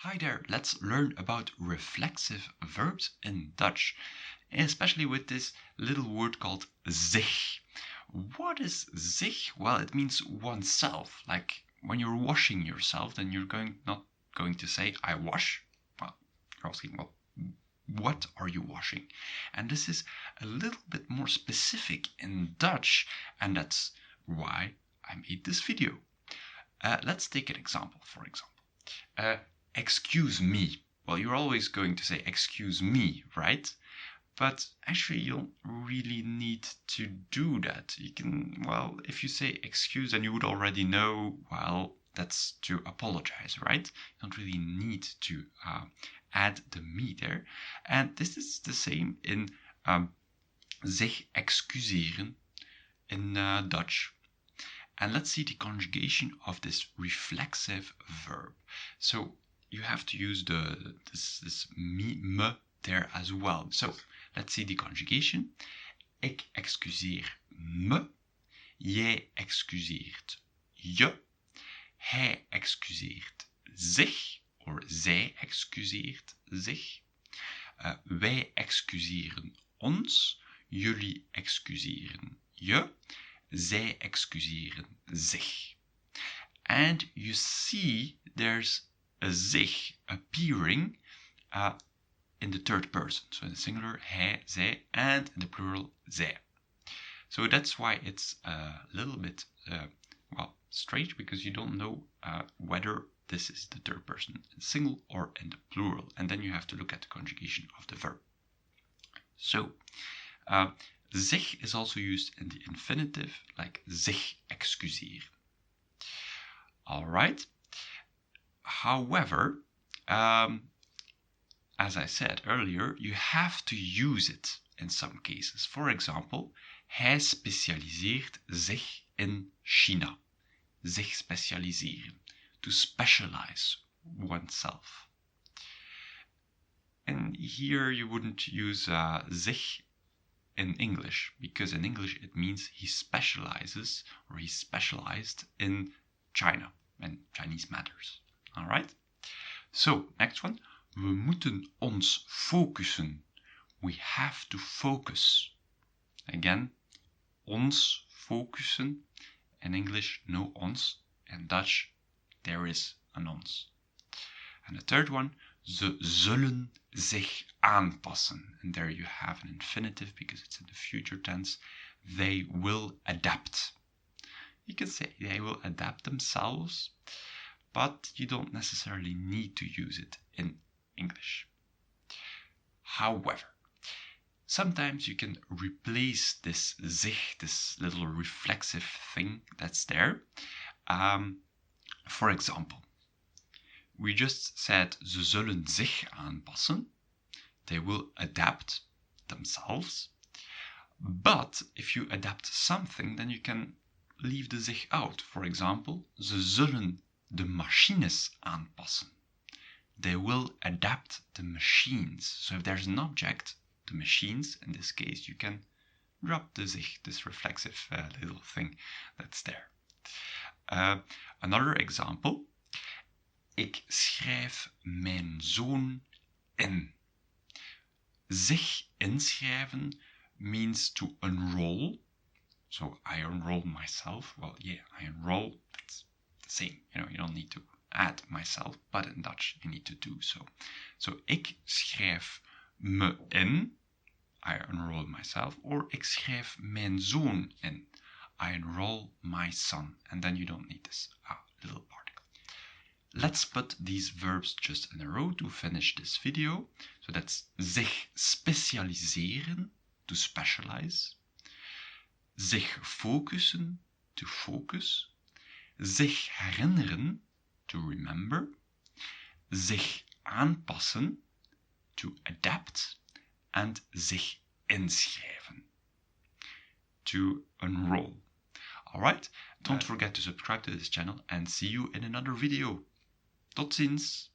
Hi there, let's learn about reflexive verbs in Dutch, especially with this little word called zich. What is zich? Well, it means oneself. Like when you're washing yourself, then you're not going to say, I wash. Well, you're asking, well, what are you washing? And this is a little bit more specific in Dutch, and that's why I made this video. Let's take an example, for example. Excuse me. Well, you're always going to say excuse me, right? But actually, you don't really need to do that. You can, well, if you say excuse, then you would already know, well, that's to apologize, right? You don't really need to add the me there. And this is the same in zich excuseren in Dutch. And let's see the conjugation of this reflexive verb. So you have to use this me there as well. So let's see the conjugation. Ik excuseer me. Jij excuseert je. Hij excuseert zich. Or zij excuseert zich. Wij excuseren ons. Jullie excuseren je. Zij excuseren zich. And you see there's a zich appearing in the third person. So in the singular, hij, zij, and in the plural, zij. So that's why it's a little bit, strange, because you don't know whether this is the third person in single or in the plural. And then you have to look at the conjugation of the verb. So, zich is also used in the infinitive, like zich excuseren. All right. However, as I said earlier, you have to use it in some cases. For example, hij specialiseert zich in China. Zich specialiseren. To specialize oneself. And here you wouldn't use zich in English, because in English it means he specializes, or he's specialized in China and Chinese matters. All right? So, next one. We moeten ons focussen. We have to focus. Again, ons focussen. In English, no ons. In Dutch, there is an ons. And the third one. Ze zullen zich aanpassen. And there you have an infinitive because it's in the future tense. They will adapt. You can say they will adapt themselves, but you don't necessarily need to use it in English. However, sometimes you can replace this zich, this little reflexive thing that's there. For example, we just said ze zullen zich aanpassen. They will adapt themselves. But if you adapt something, then you can leave the zich out. For example, ze zullen de machines aanpassen. They will adapt the machines. So if there's an object, the machines, in this case, you can drop the zich, this reflexive little thing that's there. Another example. Ik schrijf mijn zoon in. Zich inschrijven means to enroll. So I enroll myself. Well, yeah, I enroll. That's the same. You don't need to add myself, but in Dutch you need to do so. So ik schrijf me in. I enroll myself. Or ik schrijf mijn zoon in. I enroll my son. And then you don't need this little particle. Let's put these verbs just in a row to finish this video. So that's zich specialiseren, to specialize. Zich focussen, to focus. Zich herinneren, to remember. Zich aanpassen, to adapt. And zich inschrijven, to enroll. Alright, don't forget to subscribe to this channel and see you in another video. Tot ziens!